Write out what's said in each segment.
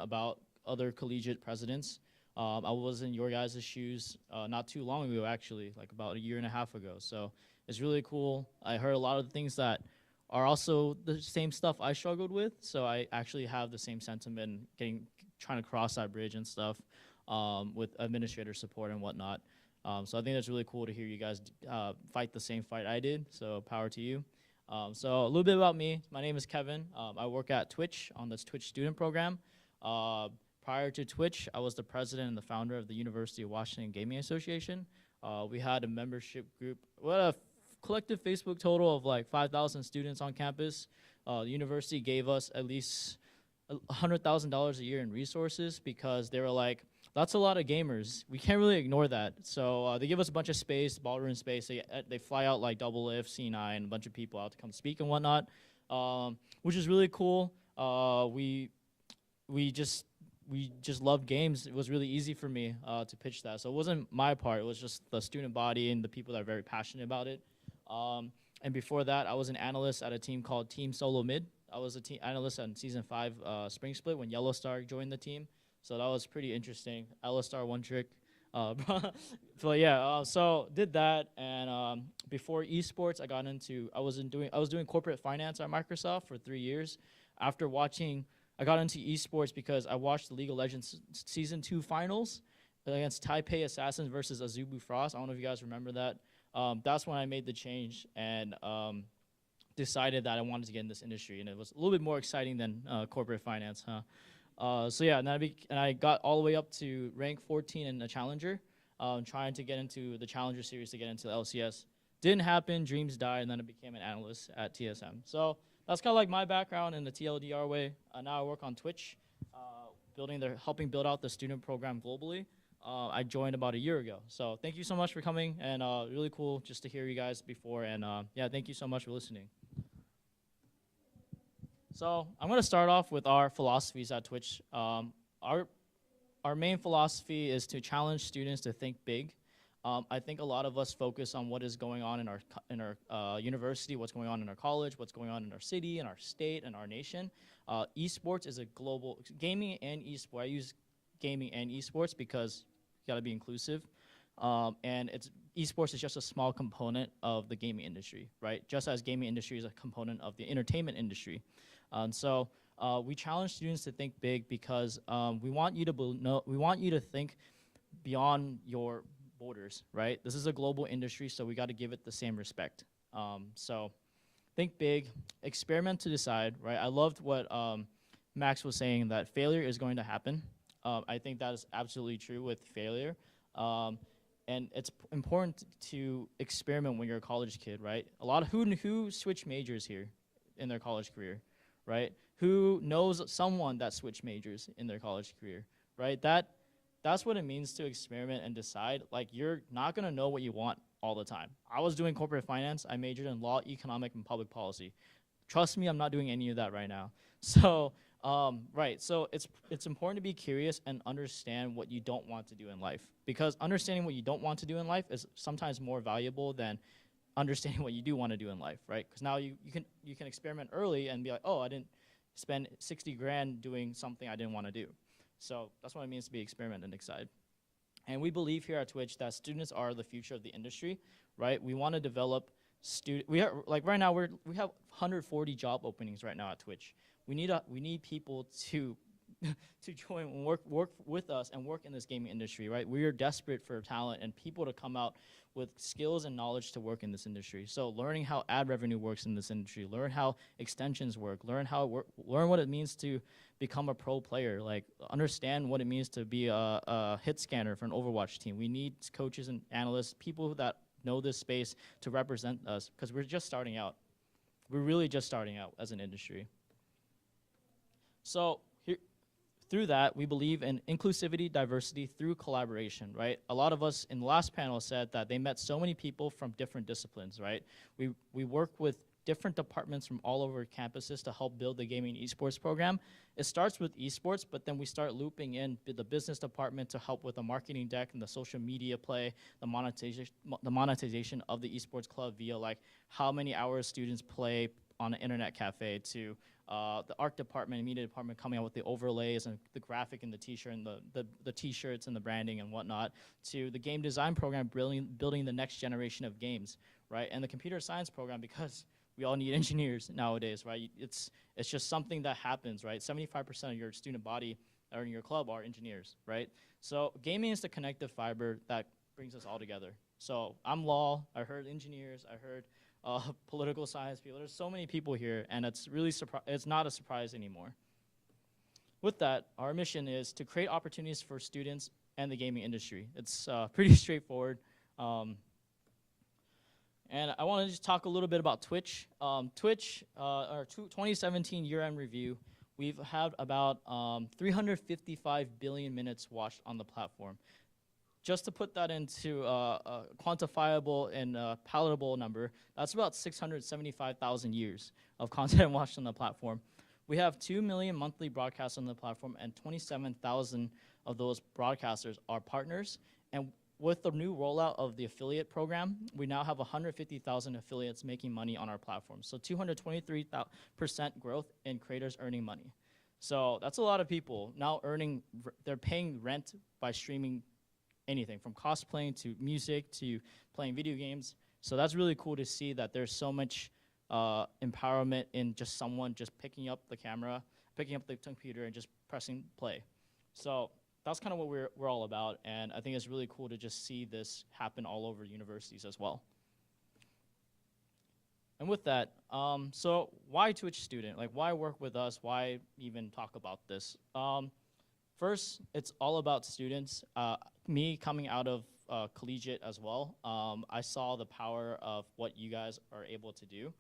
about other collegiate presidents. I was in your guys' shoes not too long ago, actually, like about a year and a half ago. So it's really cool. I heard a lot of the things that are also the same stuff I struggled with. So I actually have the same sentiment, trying to cross that bridge and stuff with administrator support and whatnot. So I think that's really cool to hear you guys fight the same fight I did. So power to you. So a little bit about me. My name is Kevin. I work at Twitch on this Twitch student program. Prior to Twitch, I was the president and the founder of the University of Washington Gaming Association. We had a membership group. What a collective Facebook total of like 5,000 students on campus. The university gave us at least $100,000 a year in resources because they were like, that's a lot of gamers. We can't really ignore that. So they give us a bunch of space, ballroom space. They fly out like Double If, C9, a bunch of people out to come speak and whatnot, which is really cool. We just love games. It was really easy for me to pitch that. So it wasn't my part. It was just the student body and the people that are very passionate about it. And before that, I was an analyst at a team called Team Solo Mid. I was a team analyst on season 5 Spring Split when Yellow Star joined the team. So that was pretty interesting. Yellow Star one trick. But yeah, so did that. And before esports, I was doing corporate finance at Microsoft for 3 years. After I got into esports because I watched the League of Legends Season 2 finals against Taipei Assassins versus Azubu Frost. I don't know if you guys remember that. That's when I made the change and decided that I wanted to get in this industry. And it was a little bit more exciting than corporate finance, huh? So yeah, and I got all the way up to rank 14 in the Challenger, trying to get into the Challenger series to get into the LCS. Didn't happen, dreams died, and then I became an analyst at TSM. So that's kind of like my background in the TLDR way. Now I work on Twitch, helping build out the student program globally. I joined about a year ago. So thank you so much for coming, and really cool just to hear you guys before. And yeah, thank you so much for listening. So I'm going to start off with our philosophies at Twitch. Our main philosophy is to challenge students to think big. I think a lot of us focus on what is going on in our university, what's going on in our college, what's going on in our city, in our state, and our nation. Esports is a global gaming and esports. I use gaming and esports because you got to be inclusive. And esports is just a small component of the gaming industry, right? Just as gaming industry is a component of the entertainment industry. So we challenge students to think big because we want you to think beyond your borders, right? This is a global industry, so we got to give it the same respect. So think big, experiment to decide, right? I loved what Max was saying, that failure is going to happen. I think that is absolutely true with failure. And it's important to experiment when you're a college kid, right? A lot of who switch majors here in their college career, right? Who knows someone that switched majors in their college career, right? That's what it means to experiment and decide. Like, you're not gonna know what you want all the time. I was doing corporate finance. I majored in law, economic, and public policy. Trust me, I'm not doing any of that right now. So, right, so it's important to be curious and understand what you don't want to do in life, because understanding what you don't want to do in life is sometimes more valuable than understanding what you do want to do in life, right? Because now you can experiment early and be like, oh, I didn't spend 60 grand doing something I didn't want to do. So that's what it means to be experiment and excited. And we believe here at Twitch that students are the future of the industry, right? We want to develop right now we have 140 job openings right now at Twitch. We need people to join and work with us and work in this gaming industry, right? We are desperate for talent and people to come out with skills and knowledge to work in this industry. So learning how ad revenue works in this industry, learn how extensions work, learn what it means to become a pro player, like understand what it means to be a hit scanner for an Overwatch team. We need coaches and analysts, people that know this space to represent us, because we're just starting out. We're really just starting out as an industry. So through that, we believe in inclusivity, diversity through collaboration, right? A lot of us in the last panel said that they met so many people from different disciplines, right? We work with different departments from all over campuses to help build the gaming esports program. It starts with esports, but then we start looping in the business department to help with the marketing deck and the social media play, the monetization of the esports club via like how many hours students play on an internet cafe, to the art department and media department coming out with the overlays and the graphic and the t-shirt and the t-shirts and the branding and whatnot, to the game design program building the next generation of games, right? And the computer science program, because we all need engineers nowadays, right? It's just something that happens, right? 75% of your student body or in your club are engineers, right? So gaming is the connective fiber that brings us all together. So I'm law, I heard engineers, I heard political science people. There's so many people here, and it's really it's not a surprise anymore. With that, our mission is to create opportunities for students and the gaming industry. It's pretty straightforward. And I want to just talk a little bit about Twitch. Twitch, our 2017 year-end review, we've had about 355 billion minutes watched on the platform. Just to put that into a quantifiable and palatable number, that's about 675,000 years of content watched on the platform. We have 2 million monthly broadcasts on the platform, and 27,000 of those broadcasters are partners. And with the new rollout of the affiliate program, we now have 150,000 affiliates making money on our platform. So 223% growth in creators earning money. So that's a lot of people now earning, they're paying rent by streaming anything from cosplaying to music to playing video games. So that's really cool to see that there's so much empowerment in just someone just picking up the camera, picking up the computer, and just pressing play. So that's kind of what we're all about, and I think it's really cool to just see this happen all over universities as well. And with that, so why Twitch student? Like, why work with us? Why even talk about this? First, it's all about students. Me coming out of collegiate as well, I saw the power of what you guys are able to do.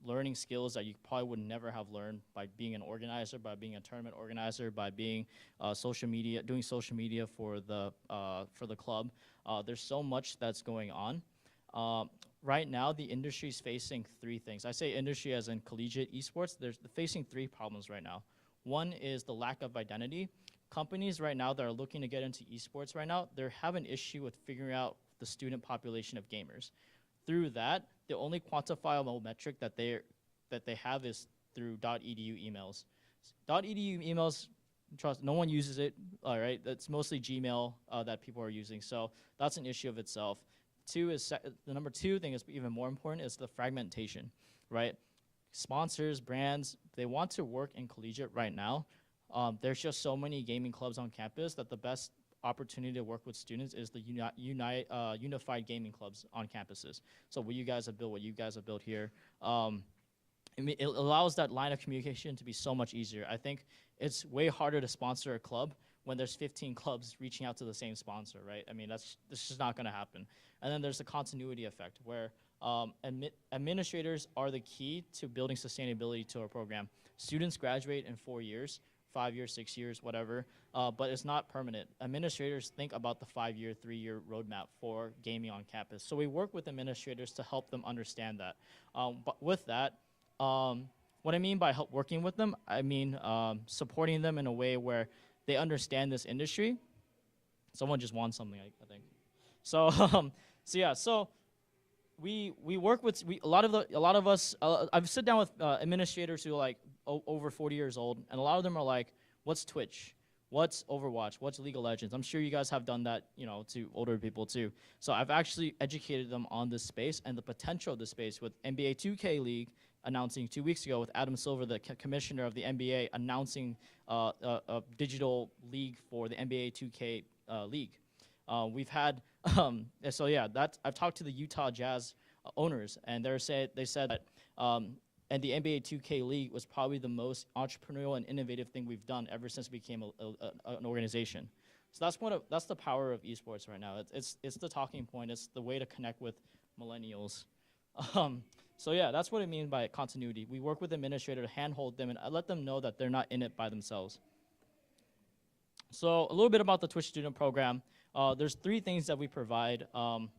Learning skills that you probably would never have learned by being an organizer, by being a tournament organizer, by being social media, doing social media for the club. There's so much that's going on. Right now, the industry is facing three things. I say industry as in collegiate esports. They're facing three problems right now. One is the lack of identity. Companies right now that are looking to get into esports right now, they have an issue with figuring out the student population of gamers. Through that, the only quantifiable metric that they have is through .edu emails. .edu emails, trust, no one uses it, all right? That's mostly Gmail that people are using, so that's an issue of itself. The number two thing is even more important is the fragmentation, right? Sponsors, brands, they want to work in collegiate right now. There's just so many gaming clubs on campus that the best opportunity to work with students is the unified gaming clubs on campuses. So what you guys have built here, it allows that line of communication to be so much easier. I think it's way harder to sponsor a club when there's 15 clubs reaching out to the same sponsor, right? I mean, that's just not gonna happen. And then there's the continuity effect where administrators are the key to building sustainability to our program. Students graduate in 4 years, 5 years, 6 years, whatever, but it's not permanent. Administrators think about the 5-year, 3-year roadmap for gaming on campus. So we work with administrators to help them understand that. But with that, what I mean by working with them, I mean supporting them in a way where they understand this industry. Someone just won something, I think. So, so we work with a lot of us. I've sit down with administrators who are like over 40 years old, and a lot of them are like, "What's Twitch? What's Overwatch? What's League of Legends?" I'm sure you guys have done that, you know, to older people too. So I've actually educated them on this space and the potential of this space with NBA 2K League announcing 2 weeks ago, with Adam Silver, the commissioner of the NBA, announcing a digital league for the NBA 2K League. We've had, so yeah, I've talked to the Utah Jazz owners, and they said that, and the NBA 2K League was probably the most entrepreneurial and innovative thing we've done ever since we became an organization. So that's the power of esports right now. It's the talking point. It's the way to connect with millennials. So yeah, that's what I mean by continuity. We work with administrators to handhold them and let them know that they're not in it by themselves. So a little bit about the Twitch student program. There's 3 things that we provide.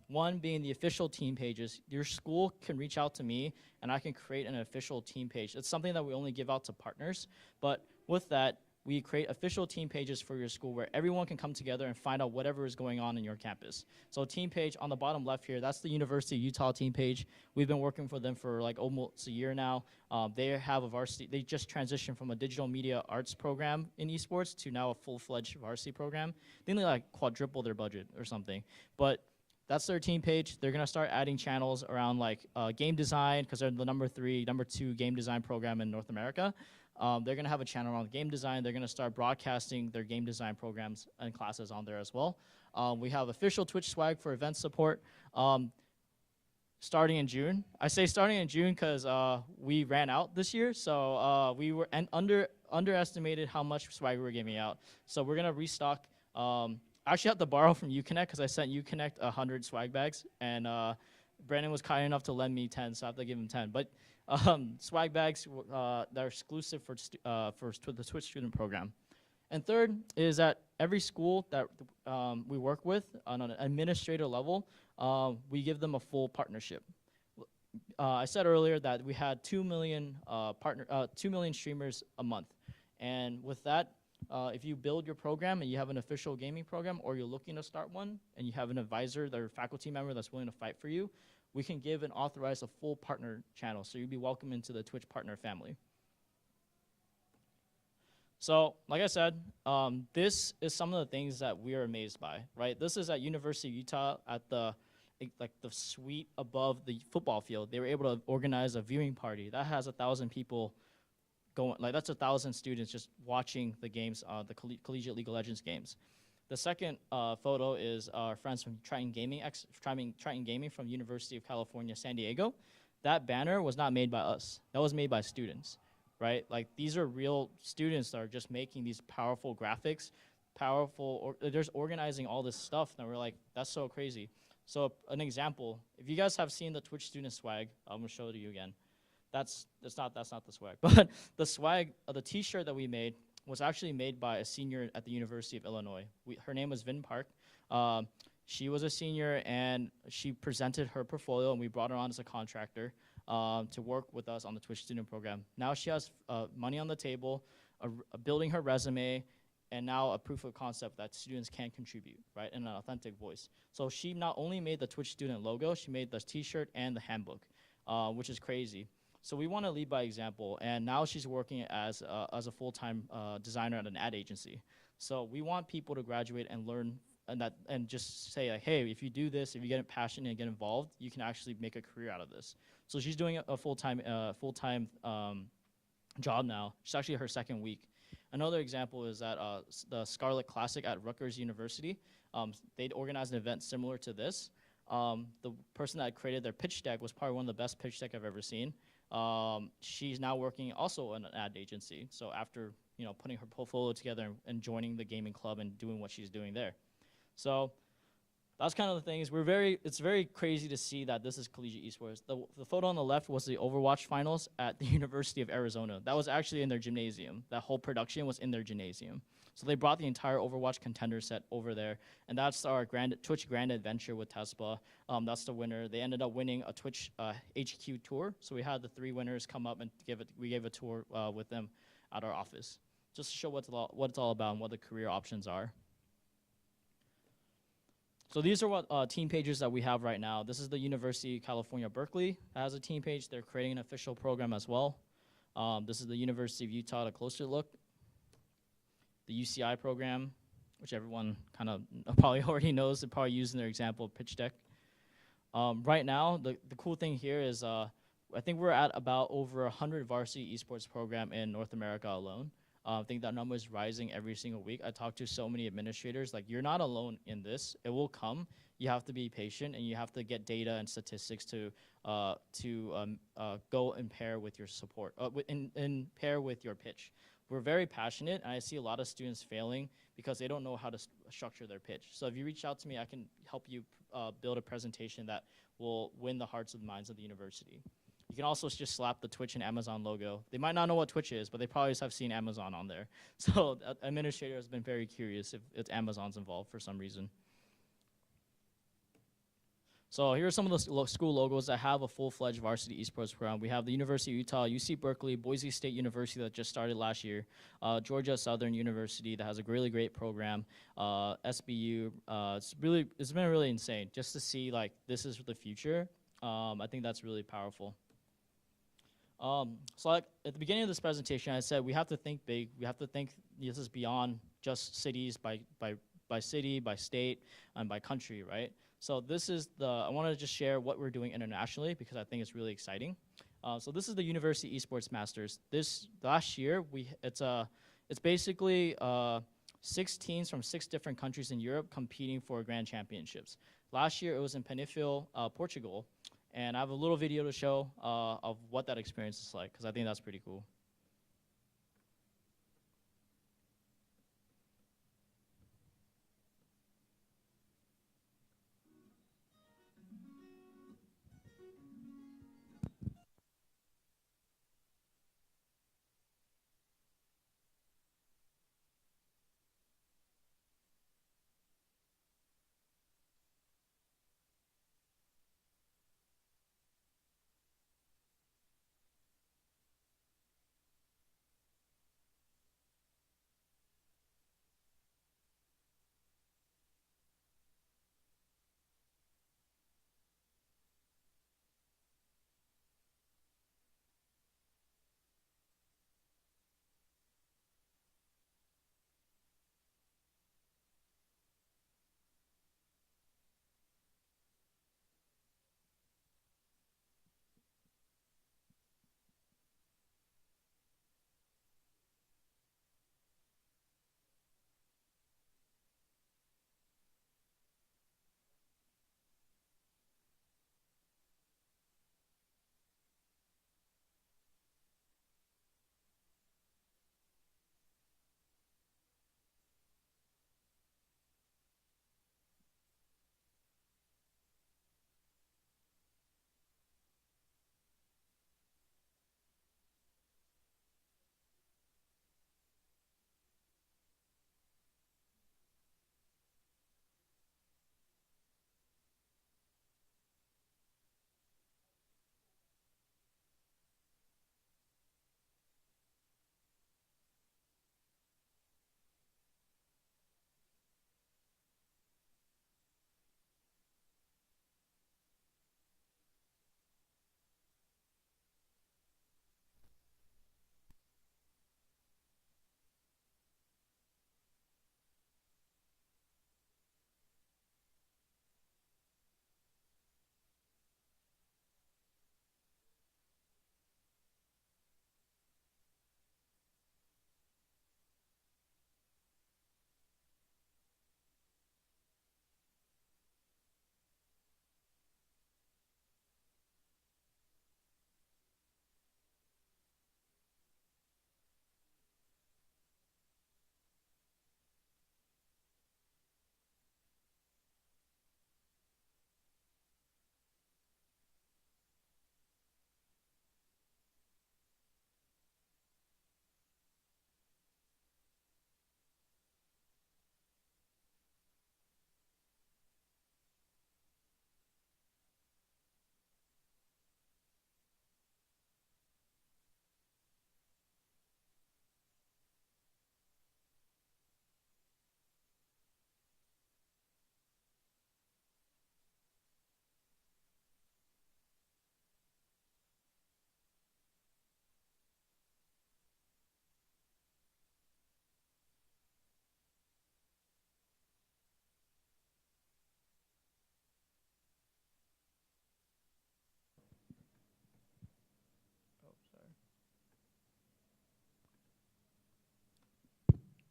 One being the official team pages. Your school can reach out to me, and I can create an official team page. It's something that we only give out to partners. But with that, we create official team pages for your school where everyone can come together and find out whatever is going on in your campus. So team page on the bottom left here, that's the University of Utah team page. We've been working for them for like almost a year now. They have a varsity, they just transitioned from a digital media arts program in esports to now a full-fledged varsity program. I think they like quadruple their budget or something. But that's their team page. They're gonna start adding channels around like game design, because they're the number 2 game design program in North America. They're gonna have a channel on game design. They're gonna start broadcasting their game design programs and classes on there as well. We have official Twitch swag for event support starting in June. I say starting in June because we ran out this year, so we were underestimated how much swag we were giving out. So we're gonna restock. I actually have to borrow from UConnect because I sent UConnect 100 swag bags, and Brandon was kind enough to lend me 10, so I have to give him 10. But swag bags that are exclusive for the Twitch student program. And third is that every school that we work with on an administrator level, we give them a full partnership. I said earlier that we had 2 million 2 million streamers a month, and with that, if you build your program and you have an official gaming program, or you're looking to start one and you have an advisor or faculty member that's willing to fight for you, we can give and authorize a full partner channel. So you'd be welcome into the Twitch partner family. So like I said, this is some of the things that we are amazed by, right? This is at University of Utah at the suite above the football field. They were able to organize a viewing party that has 1,000 people going, like that's 1,000 students just watching the games, the Collegiate League of Legends games. The second photo is our friends from Triton Gaming from University of California, San Diego. That banner was not made by us. That was made by students, right? Like these are real students that are just making these powerful graphics, they're just organizing all this stuff, and we're like, that's so crazy. So an example, if you guys have seen the Twitch student swag, I'm gonna show it to you again. That's not the swag, but the swag, the T-shirt that we made was actually made by a senior at the University of Illinois. Her name was Vin Park. She was a senior, and she presented her portfolio, and we brought her on as a contractor to work with us on the Twitch student program. Now she has money on the table, building her resume, and now a proof of concept that students can contribute, right, in an authentic voice. So she not only made the Twitch student logo, she made the T-shirt and the handbook, which is crazy. So we want to lead by example, and now she's working as a full-time designer at an ad agency. So we want people to graduate and learn and just say, like, hey, if you do this, if you get passionate and get involved, you can actually make a career out of this. So she's doing a full-time job now. She's actually her second week. Another example is that the Scarlet Classic at Rutgers University, they'd organized an event similar to this. The person that created their pitch deck was probably one of the best pitch deck I've ever seen. She's now working also in an ad agency. So after putting her portfolio together and joining the gaming club and doing what she's doing there. So that's kind of the things. It's very crazy to see that this is collegiate esports. The photo on the left was the Overwatch finals at the University of Arizona. That was actually in their gymnasium. That whole production was in their gymnasium. So they brought the entire Overwatch contender set over there, and that's our Twitch Grand Adventure with Tespa. That's the winner. They ended up winning a Twitch HQ tour. So we had the 3 winners come up and we gave a tour with them at our office, just to show what it's all about and what the career options are. So these are what team pages that we have right now. This is the University of California, Berkeley. That has a team page. They're creating an official program as well. This is the University of Utah at a closer look. The UCI program, which everyone kind of probably already knows. They're probably using their example pitch deck. Right now, the cool thing here is I think we're at about over 100 varsity esports program in North America alone. I think that number is rising every single week. I talk to so many administrators, like, you're not alone in this. It will come. You have to be patient, and you have to get data and statistics to go and pair with your support, and pair with your pitch. We're very passionate, and I see a lot of students failing because they don't know how to structure their pitch. So if you reach out to me, I can help you build a presentation that will win the hearts and minds of the university. You can also just slap the Twitch and Amazon logo. They might not know what Twitch is, but they probably just have seen Amazon on there. So the administrator has been very curious if it's Amazon's involved for some reason. So here are some of the school logos that have a full-fledged varsity esports program. We have the University of Utah, UC Berkeley, Boise State University that just started last year, Georgia Southern University that has a really great program, SBU. It's been really insane just to see like this is the future. I think that's really powerful. So like at the beginning of this presentation, I said we have to think big. We have to think this is beyond just cities by city, by state, and by country, right? So this is I want to just share what we're doing internationally because I think it's really exciting. So this is the University Esports Masters. This last year, it's basically 6 teams from 6 different countries in Europe competing for grand championships. Last year, it was in Penafiel, Portugal, and I have a little video to show of what that experience is like because I think that's pretty cool.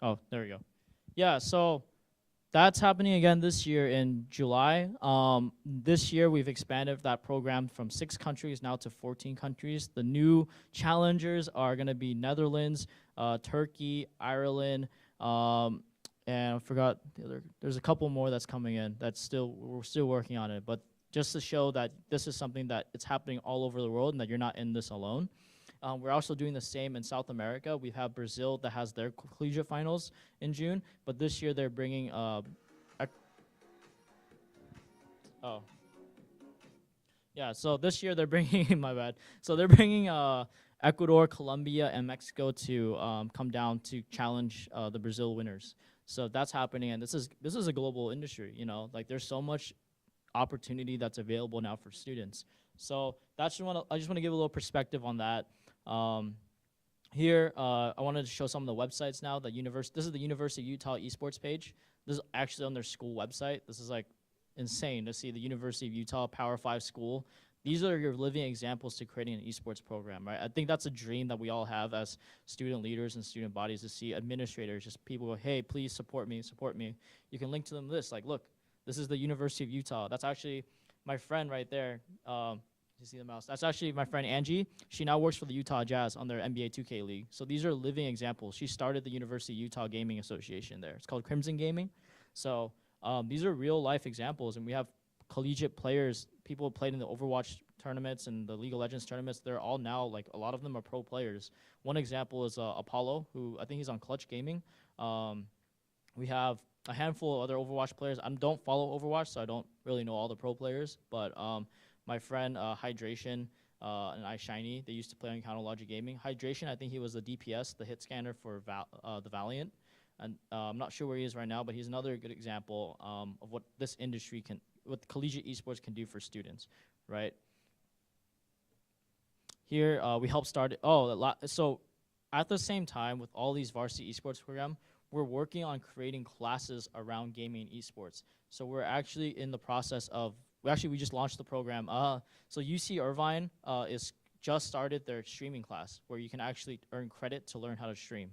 Oh, there we go. Yeah, so that's happening again this year in July. This year, we've expanded that program from 6 countries now to 14 countries. The new challengers are going to be Netherlands, Turkey, Ireland, and I forgot the other. There's a couple more that's coming in. We're still working on it, but just to show that this is something that it's happening all over the world and that you're not in this alone. We're also doing the same in South America. We have Brazil that has their collegiate finals in June, but this year they're bringing oh. Yeah, so this year they're bringing my bad. So they're bringing Ecuador, Colombia, and Mexico to come down to challenge the Brazil winners. So that's happening, and this is a global industry. You know, like there's so much opportunity that's available now for students. So I just want to give a little perspective on that. Um, Here, I wanted to show some of the websites now. This is the University of Utah esports page. This is actually on their school website. This is like insane to see the University of Utah Power 5 school. These are your living examples to creating an esports program, right? I think that's a dream that we all have as student leaders and student bodies, to see administrators, just people go, hey, please support me, support me. You can link to them this, like, look, this is the University of Utah. That's actually my friend right there. You see the mouse? That's actually my friend Angie. She now works for the Utah Jazz on their NBA 2K league. So these are living examples. She started the University of Utah Gaming Association there. It's called Crimson Gaming. So these are real life examples, and we have collegiate players, people who played in the Overwatch tournaments and the League of Legends tournaments. They're all now, like, a lot of them are pro players. One example is Apollo, who I think he's on Clutch Gaming. We have a handful of other Overwatch players. I don't follow Overwatch, so I don't really know all the pro players, but my friend Hydration and iShiny, they used to play on Counter Logic Gaming. Hydration, I think he was the DPS, the hit scanner for the Valiant. And I'm not sure where he is right now, but he's another good example of what this industry can, what collegiate esports can do for students, right? Here, we help start, so at the same time with all these varsity esports program, we're working on creating classes around gaming and esports. So we're actually in the process of, we just launched the program. So UC Irvine is just started their streaming class, where you can actually earn credit to learn how to stream.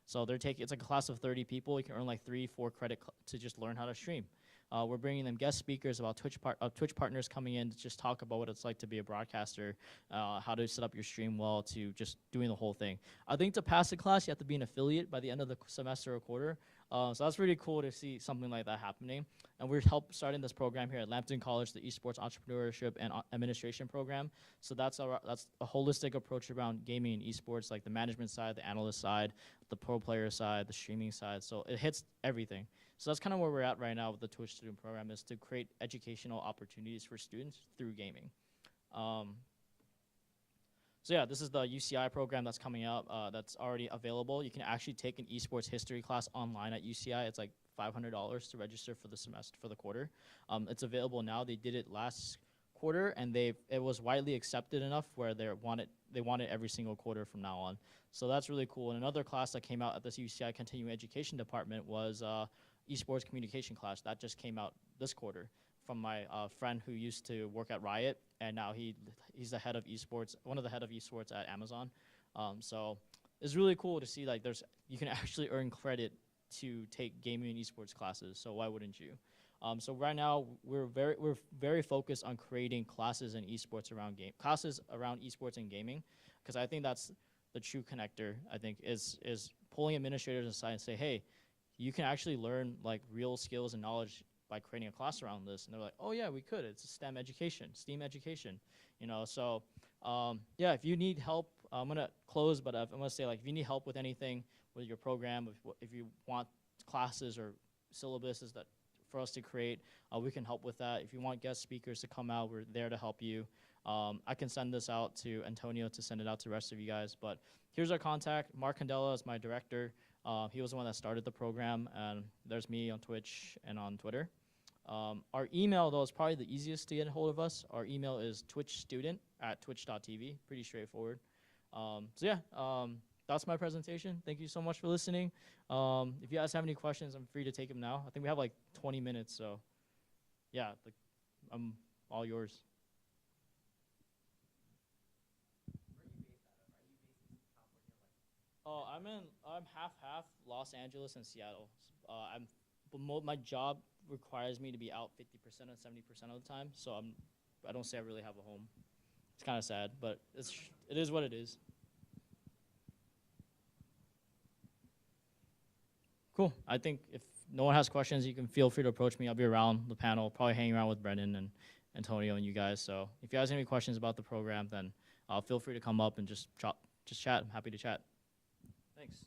So it's like a class of 30 people. You can earn like 3-4 credit to just learn how to stream. We're bringing them guest speakers about Twitch partners coming in to just talk about what it's like to be a broadcaster, how to set up your stream well, to just doing the whole thing. I think to pass the class, you have to be an affiliate by the end of the semester or quarter. So that's really cool to see something like that happening. And we're starting this program here at Lambton College, the Esports Entrepreneurship and Administration program. So that's a holistic approach around gaming and esports, like the management side, the analyst side, the pro player side, the streaming side. So it hits everything. So that's kind of where we're at right now with the Twitch student program, is to create educational opportunities for students through gaming. So yeah, this is the UCI program that's coming out, that's already available. You can actually take an esports history class online at UCI. It's like $500 to register for the semester, for the quarter. It's available now. They did it last quarter, and it was widely accepted enough where they want it every single quarter from now on. So that's really cool. And another class that came out at this UCI Continuing Education Department was esports communication class that just came out this quarter, from my friend who used to work at Riot, and now he's the head of esports, one of the head of esports at Amazon. So it's really cool to see, like, you can actually earn credit to take gaming and esports classes. So why wouldn't you? So right now we're very focused on creating classes and esports classes around esports and gaming, because I think that's the true connector. I think is pulling administrators aside and say, hey, you can actually learn like real skills and knowledge by creating a class around this. And they're like, oh yeah, we could. It's a STEM education, you know. So yeah, if you need help, I'm gonna close, but I'm gonna say, like, if you need help with anything with your program, if you want classes or syllabuses that for us to create, we can help with that. If you want guest speakers to come out, we're there to help you. I can send this out to Antonio to send it out to the rest of you guys. But here's our contact. Mark Candela is my director. He was the one that started the program, and there's me on Twitch and on Twitter. Our email, though, is probably the easiest to get a hold of us. Our email is twitchstudent@twitch.tv. Pretty straightforward. So yeah, that's my presentation. Thank you so much for listening. If you guys have any questions, I'm free to take them now. I think we have like 20 minutes, so yeah, I'm all yours. Oh, I'm half Los Angeles and Seattle. My job requires me to be out 50% and 70% of the time, so I don't say I really have a home. It's kind of sad, but it is what it is. Cool. I think if no one has questions, you can feel free to approach me. I'll be around the panel, probably hanging around with Brendan and Antonio and you guys. So if you guys have any questions about the program, then feel free to come up and just chat. I'm happy to chat. Thanks.